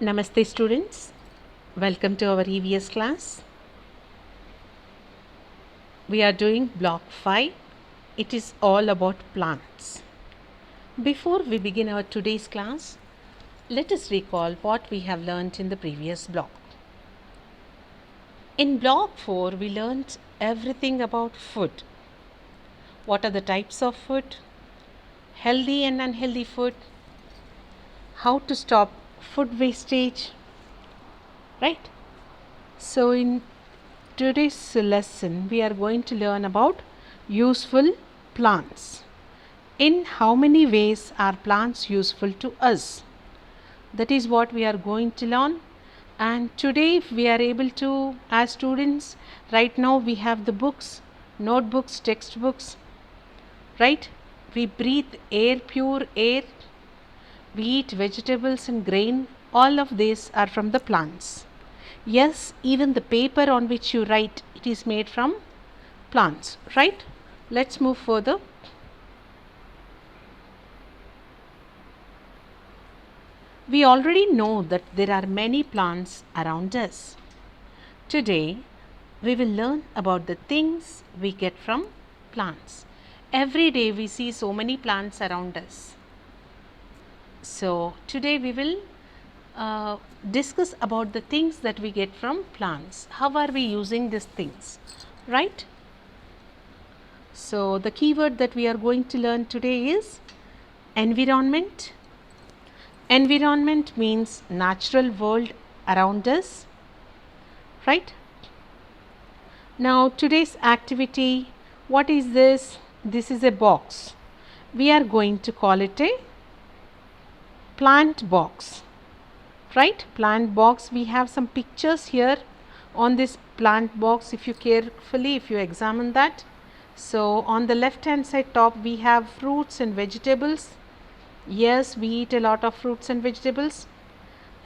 Namaste students, welcome to our EVS class. We are doing block 5. It is all about plants. Before we begin our today's class, let us recall what we have learnt in the previous block. In block 4, we learnt everything about food. What are the types of food? Healthy and unhealthy food. How to stop food wastage. Right? So in today's lesson, we are going to learn about useful plants. In how many ways are plants useful to us? That is what we are going to learn. And today, if we are able to, as students, right now we have the books, notebooks, textbooks, right? We breathe air, pure air. We eat vegetables and grain. All of these are from the plants. Yes, even the paper on which you write, it is made from plants, right? Let's move further. We already know that there are many plants around us. Today, we will learn about the things we get from plants. Every day we see so many plants around us. So, today we will discuss about the things that we get from plants. How are we using these things, right? So, the keyword that we are going to learn today is environment. Environment means natural world around us, right? Now, today's activity, what is this? This is a box. We are going to call it a plant box, right? Plant box. We have some pictures here on this plant box. If you examine that. So, on the left hand side top, we have fruits and vegetables. Yes, we eat a lot of fruits and vegetables.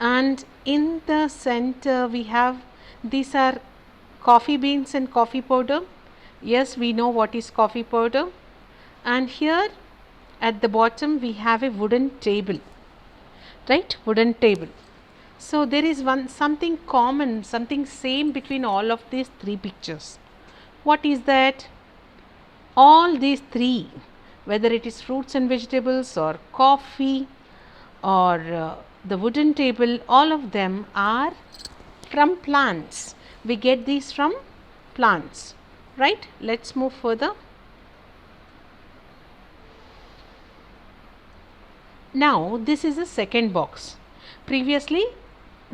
And in the center, we have, these are coffee beans and coffee powder. Yes, we know what is coffee powder. And here at the bottom, we have a wooden table, right? Wooden table. So, there is something common, something same between all of these three pictures. What is that? All these three, whether it is fruits and vegetables or coffee or the wooden table, all of them are from plants. We get these from plants, right? Let's move further. Now, this is the second box. Previously,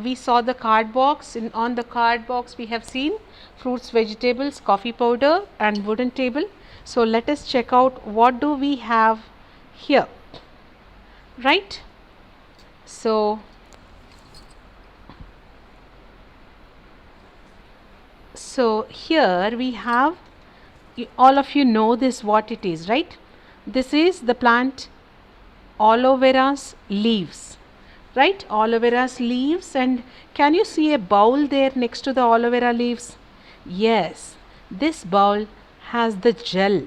we saw the card box. On the card box, we have seen fruits, vegetables, coffee powder and wooden table. So, let us check out what do we have here, right? So, here we have, all of you know this what it is, right? This is the plant aloe vera's leaves, right? Aloe vera's leaves, and can you see a bowl there next to the aloe vera leaves? Yes, this bowl has the gel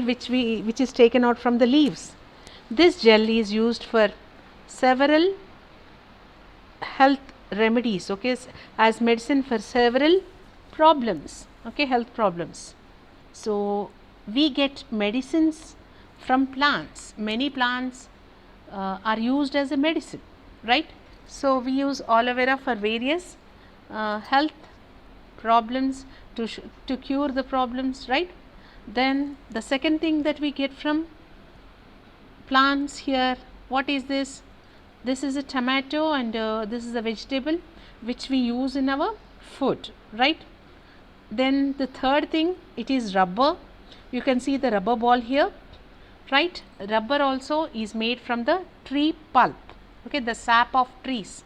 which is taken out from the leaves. This gel is used for several health remedies, okay, as medicine for several problems, okay, health problems. So, we get medicines from plants. Many plants are used as a medicine, right? So, we use aloe vera for various health problems to cure the problems, right? Then the second thing that we get from plants here, what is this? This is a tomato and this is a vegetable which we use in our food, right? Then the third thing, it is rubber. You can see the rubber ball here, right? Rubber also is made from the tree pulp, okay, the sap of trees.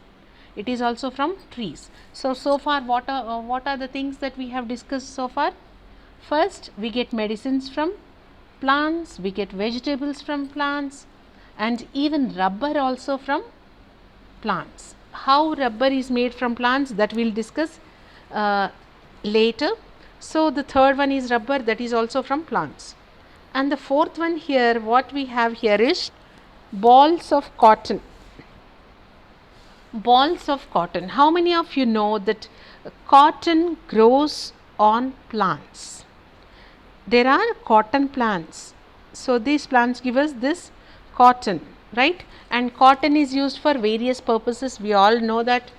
It is also from trees. So far what are the things that we have discussed so far? First, we get medicines from plants, we get vegetables from plants, and even rubber also from plants. How rubber is made from plants, that we will discuss later. So, the third one is rubber, that is also from plants. And the fourth one here, what we have here is balls of cotton. balls of cotton. How many of you know that cotton grows on plants? There are cotton plants. So these plants give us this cotton, right? And cotton is used for various purposes. We all know that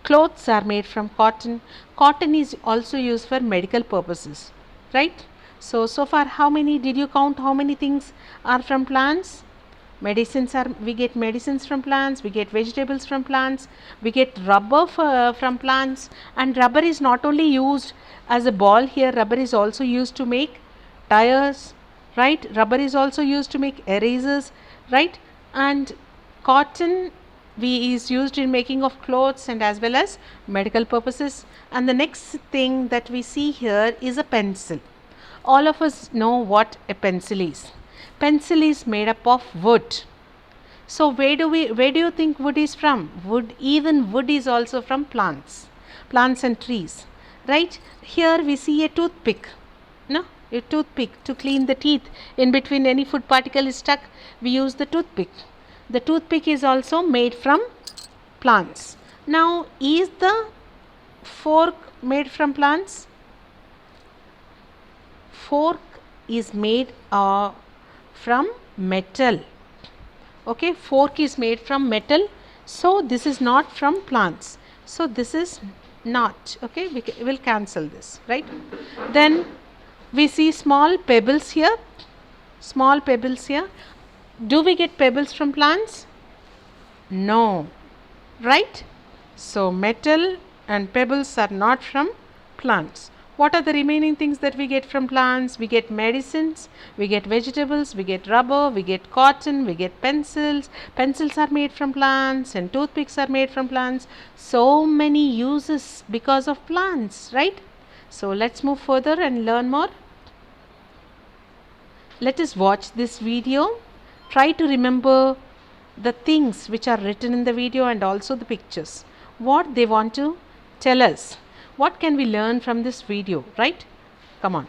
clothes are made from cotton. Cotton is also used for medical purposes, right? So far, how many did you count? How many things are from plants? Medicines are, we get medicines from plants, we get vegetables from plants, we get rubber from plants. And rubber is not only used as a ball here, rubber is also used to make tires, right? Rubber is also used to make erasers, right? And cotton we is used in making of clothes and as well as medical purposes. And the next thing that we see here is a pencil. All of us know what a pencil is. Pencil is made up of wood. So where do you think wood is from? Even wood is also from plants and trees, right? Here we see a toothpick, no? A toothpick to clean the teeth. In between any food particle is stuck, we use the toothpick. The toothpick is also made from plants. Now, is the fork made from plants? Fork is made from metal. Okay, fork is made from metal. So this is not from plants. So this is not. Okay, we will cancel this, right? Then we see small pebbles here. Small pebbles here. Do we get pebbles from plants? No, right? So metal and pebbles are not from plants. What are the remaining things that we get from plants? We get medicines, we get vegetables, we get rubber, we get cotton, we get pencils. Pencils are made from plants and toothpicks are made from plants. So many uses because of plants, right? So let's move further and learn more. Let us watch this video. Try to remember the things which are written in the video and also the pictures. What they want to tell us. What can we learn from this video, right? Come on.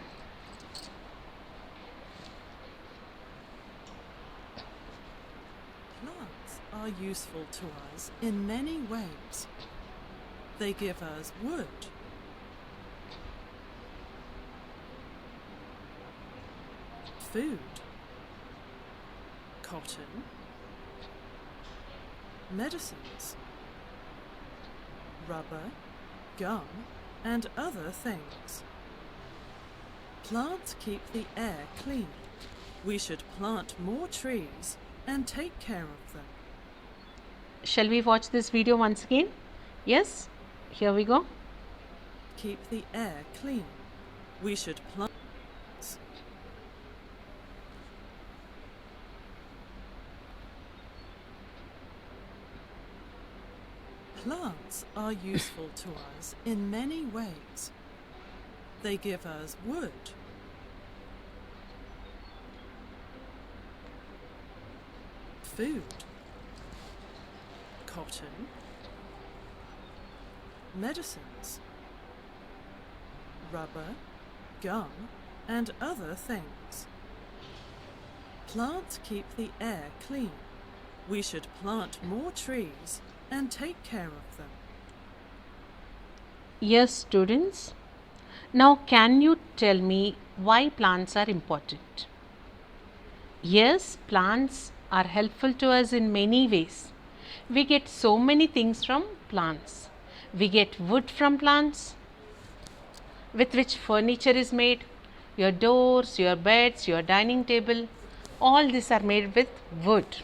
Plants are useful to us in many ways. They give us wood, food, cotton, medicines, rubber, gum, and other things. Plants keep the air clean. We should plant more trees and take care of them. Shall we watch this video once again? Yes? Here we go. Keep the air clean. We should plant. Plants are useful to us in many ways. They give us wood, food, cotton, medicines, rubber, gum, and other things. Plants keep the air clean. We should plant more trees and take care of them. Yes, students. Now, can you tell me why plants are important? Yes, plants are helpful to us in many ways. We get so many things from plants. We get wood from plants, with which furniture is made. Your doors, your beds, your dining table, all these are made with wood.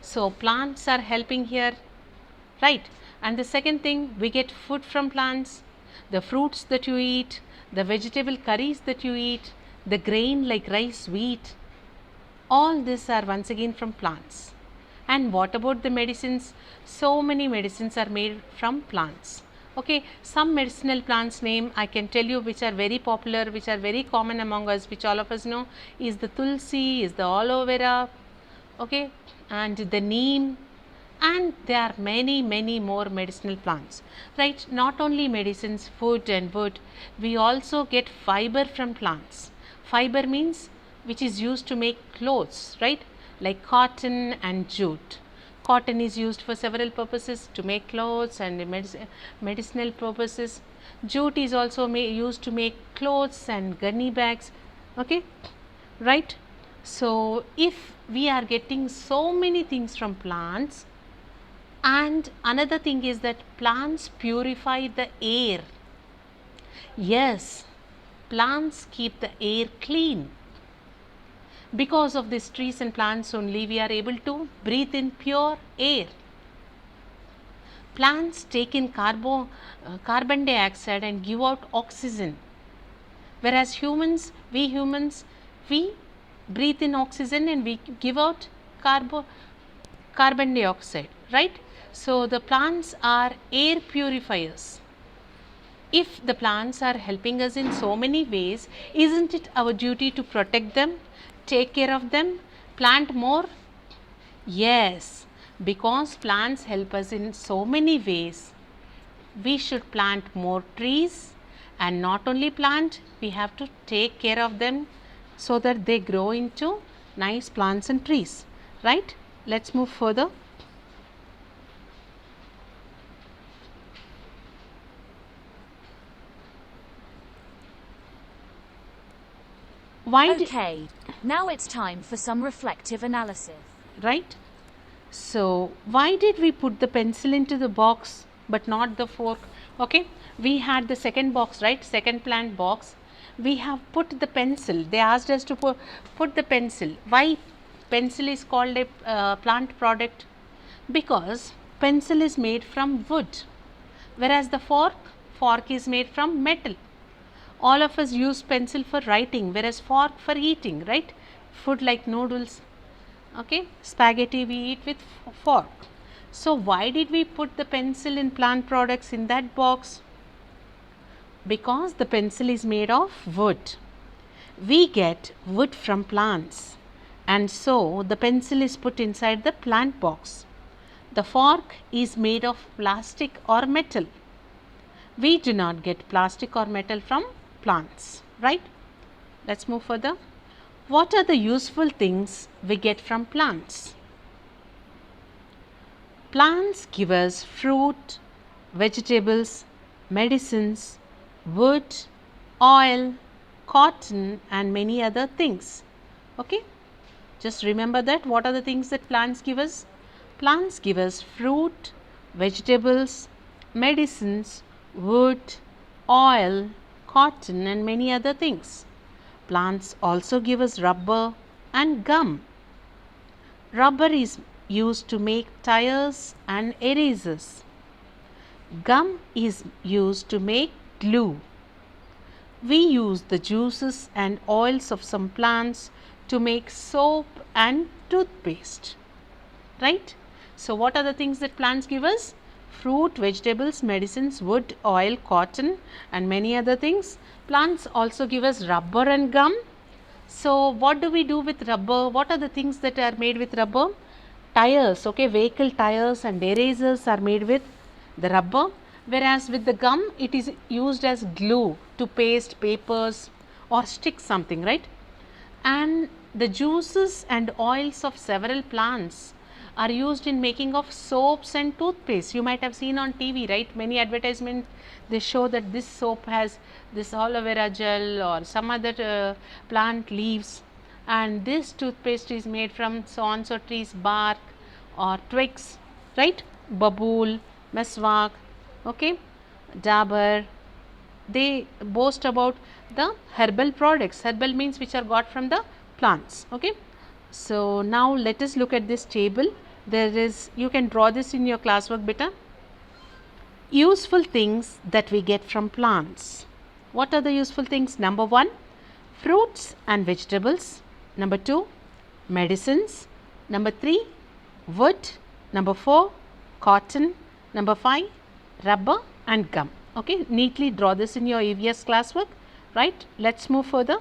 So plants are helping here, right? And the second thing, we get food from plants. The fruits that you eat, the vegetable curries that you eat, the grain like rice, wheat, all these are once again from plants. And what about the medicines? So many medicines are made from plants. Okay, some medicinal plants name I can tell you which are very popular, which are very common among us, which all of us know, is the tulsi, is the aloe vera, okay, and the neem, and there are many more medicinal plants, right? Not only medicines, food and wood, we also get fiber from plants. Fiber means which is used to make clothes, right? Like cotton and jute. Cotton is used for several purposes, to make clothes and medicinal purposes. Jute is also used to make clothes and gunny bags. Okay, right? So if we are getting so many things from plants, and another thing is that plants purify the air. Yes, plants keep the air clean. Because of these trees and plants only we are able to breathe in pure air. Plants take in carbon dioxide and give out oxygen, whereas we humans, we breathe in oxygen and we give out carbon dioxide, right? So the plants are air purifiers. If the plants are helping us in so many ways, isn't it our duty to protect them, take care of them, plant more? Yes, because plants help us in so many ways. We should plant more trees, and not only plant, we have to take care of them so that they grow into nice plants and trees, right? Let's move further. Okay, now it's time for some reflective analysis. Right? So, why did we put the pencil into the box but not the fork? Okay, we had the second box, right? Second plant box. We have put the pencil. They asked us to put the pencil. Why pencil is called a plant product? Because pencil is made from wood, whereas the fork is made from metal. All of us use pencil for writing, whereas fork for eating, right? Food like noodles, okay, spaghetti we eat with fork. So why did we put the pencil in plant products in that box? Because the pencil is made of wood. We get wood from plants, and so the pencil is put inside the plant box. The fork is made of plastic or metal. We do not get plastic or metal from plants, right? Let's move further. What are the useful things we get from plants? Plants give us fruit, vegetables, medicines, wood, oil, cotton, and many other things. Okay, just remember that. What are the things that plants give us? Plants give us fruit, vegetables, medicines, wood, oil, cotton, and many other things. Plants also give us rubber and gum. Rubber is used to make tires and erasers. Gum is used to make glue. We use the juices and oils of some plants to make soap and toothpaste, right? So what are the things that plants give us? Fruit, vegetables, medicines, wood, oil, cotton, and many other things. Plants also give us rubber and gum. So what do we do with rubber? What are the things that are made with rubber? Tires, okay, vehicle tires and erasers are made with the rubber, whereas with the gum it is used as glue to paste papers or stick something, right? And the juices and oils of several plants are used in making of soaps and toothpaste. You might have seen on TV, right? Many advertisements, they show that this soap has this aloe vera gel or some other plant leaves, and this toothpaste is made from so and so trees bark or twigs, right? Babool, meswak, okay, dabur. They boast about the herbal products. Herbal means which are got from the plants, okay. So now let us look at this table. There is, you can draw this in your classwork beta. Useful things that we get from plants. What are the useful things? Number 1, fruits and vegetables. Number 2, medicines. Number 3, wood. Number 4, cotton. Number 5, rubber and gum. Okay, neatly draw this in your EVS classwork, right? Let's move further.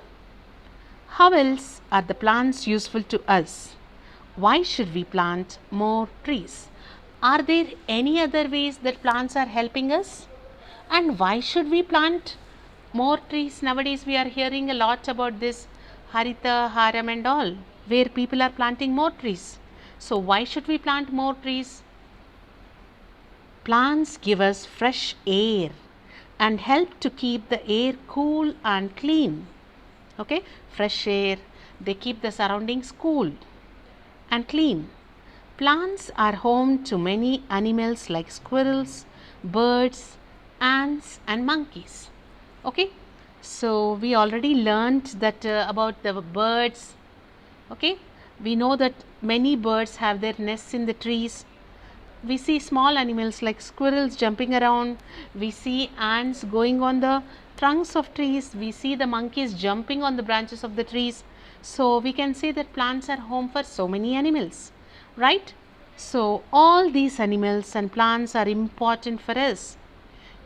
How else are the plants useful to us? Why should we plant more trees? Are there any other ways that plants are helping us? And why should we plant more trees? Nowadays we are hearing a lot about this Harita Haram and all, where people are planting more trees. So why should we plant more trees? Plants give us fresh air and help to keep the air cool and clean. Okay, fresh air, they keep the surroundings cool and clean. Plants are home to many animals like squirrels, birds, ants, and monkeys. Okay, so we already learned that about the birds. Okay, we know that many birds have their nests in the trees. We see small animals like squirrels jumping around. We see ants going on the trunks of trees. We see the monkeys jumping on the branches of the trees. So we can say that plants are home for so many animals, right? So all these animals and plants are important for us.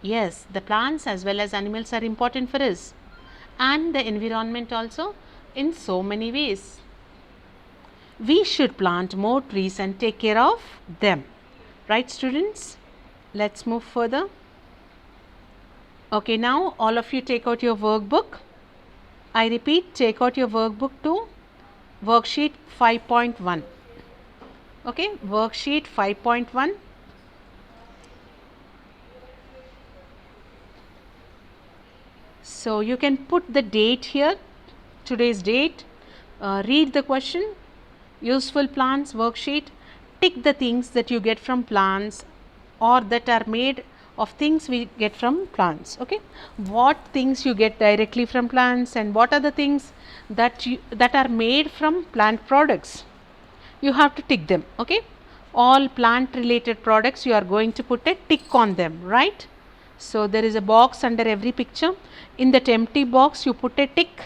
Yes, the plants as well as animals are important for us, and the environment also in so many ways. We should plant more trees and take care of them. Right, students? Let's move further. Okay, now all of you take out your workbook. I repeat, take out your workbook to worksheet 5.1. Okay, worksheet 5.1. So you can put the date here, today's date, read the question, useful plants worksheet, tick the things that you get from plants or that are made of things we get from plants. Okay, what things you get directly from plants and what are the things that are made from plant products, you have to tick them. Okay, all plant related products you are going to put a tick on them, right? So there is a box under every picture. In that empty box you put a tick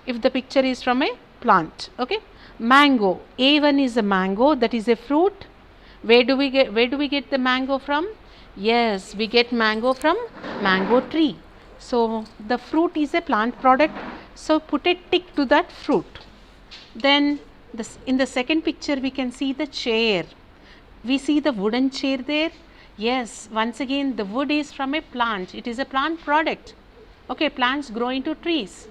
if the picture is from a plant. Okay, mango, A1 is a mango, that is a fruit. Where do we get the mango from? Yes, we get mango from mango tree. So the fruit is a plant product, so put a tick to that fruit. Then in the second picture we can see the chair. We see the wooden chair there. Yes, once again the wood is from a plant, it is a plant product. Okay, plants grow into trees.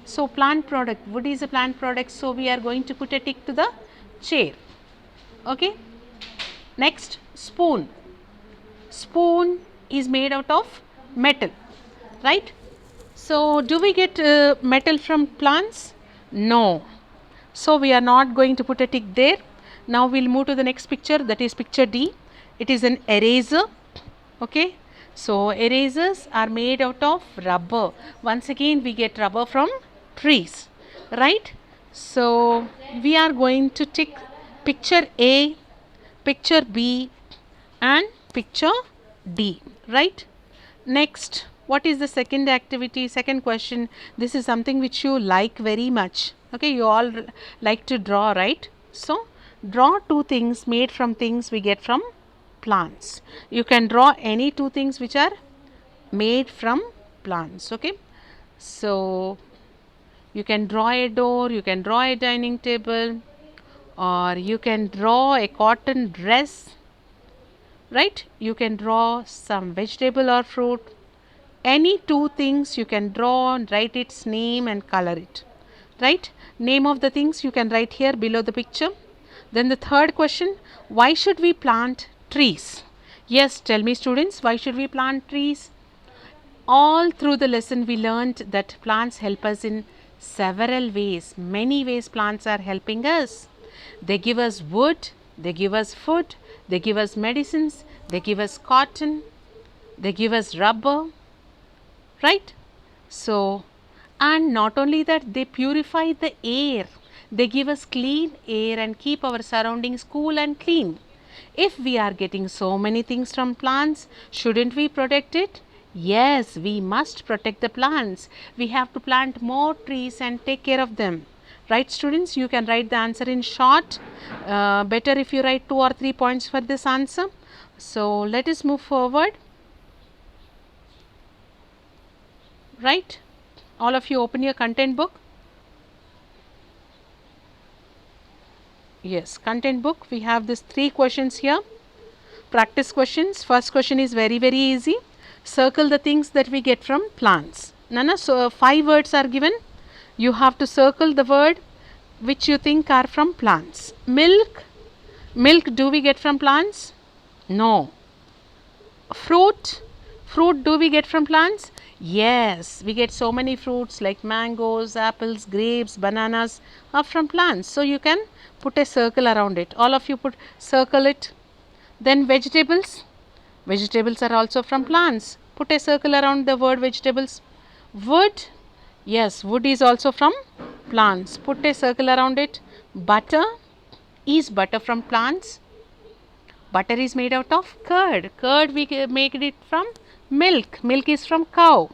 So plant product, wood is a plant product, so we are going to put a tick to the chair. Okay, next, spoon. Spoon is made out of metal, right? So do we get metal from plants? No. So we are not going to put a tick there. Now we'll move to the next picture, that is picture D. It is an eraser. Okay, so erasers are made out of rubber. Once again we get rubber from trees, right? So we are going to tick picture A, picture B and picture D, right? Next, what is the second activity, second question? This is something which you like very much. Okay, you all like to draw, right? So draw two things made from things we get from plants. You can draw any two things which are made from plants. Okay, so you can draw a door, you can draw a dining table, or you can draw a cotton dress, right? You can draw some vegetable or fruit. Any two things you can draw and write its name and color it, right? Name of the things you can write here below the picture. Then the third question, why should we plant trees? Yes, tell me students, why should we plant trees? All through the lesson we learned that plants help us in several ways. Many ways plants are helping us. They give us wood, they give us food, they give us medicines, they give us cotton, they give us rubber, right? So, and not only that, they purify the air. They give us clean air and keep our surroundings cool and clean. If we are getting so many things from plants, shouldn't we protect it? Yes, we must protect the plants. We have to plant more trees and take care of them. Right, students? You can write the answer in short. Better if you write 2 or 3 points for this answer. So let us move forward. Right? All of you open your content book. Yes, content book. We have these 3 questions here. Practice questions. First question is very easy. Circle the things that we get from plants. Nana, so 5 words are given. You have to circle the word which you think are from plants. Milk, Milk do we get from plants? No. Fruit do we get from plants? Yes, we get so many fruits like mangoes, apples, grapes, bananas are from plants. So you can put a circle around it. All of you put circle it. Then vegetables are also from plants. Put a circle around the word vegetables. Wood, yes, wood is also from plants. Put a circle around it. Butter, is butter from plants? Butter is made out of curd. Curd we make it from milk. Milk is from cow.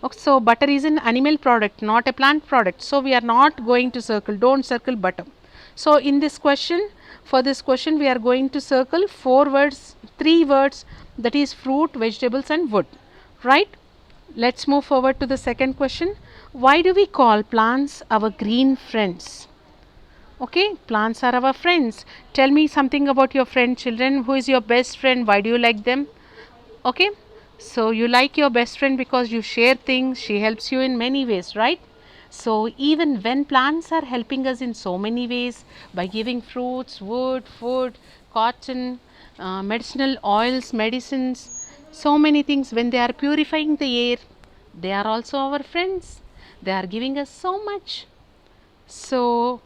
Okay, so butter is an animal product, not a plant product. So we are not going to circle. Don't circle butter. So in this question, for this question, we are going to circle 4 words, 3 words, that is fruit, vegetables, and wood. Right? Let's move forward to the second question. Why do we call plants our green friends? Okay, plants are our friends. Tell me something about your friend, children. Who is your best friend? Why do you like them? Okay, so you like your best friend because you share things. She helps you in many ways, right? So even when plants are helping us in so many ways by giving fruits, wood, food, cotton, medicinal oils, medicines, so many things, when they are purifying the air, they are also our friends. They are giving us so much. So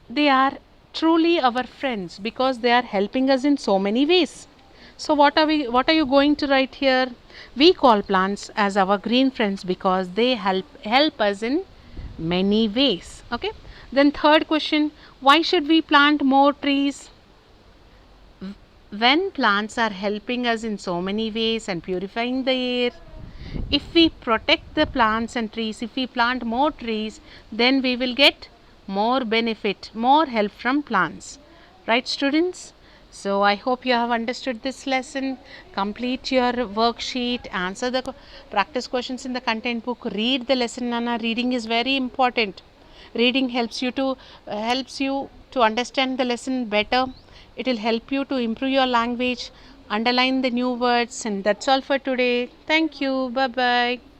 they are truly our friends because they are helping us in so many ways. So what are you going to write here? We call plants as our green friends because they help us in many ways. Okay, then third question, why should we plant more trees? When plants are helping us in so many ways and purifying the air, if we protect the plants and trees, if we plant more trees, then we will get more benefit, more help from plants. Right, students? So I hope you have understood this lesson. Complete your worksheet, answer the practice questions in the content book, read the lesson. Nana, reading is very important. Reading helps you to understand the lesson better. It will help you to improve your language, underline the new words, and that's all for today. Thank you. Bye bye.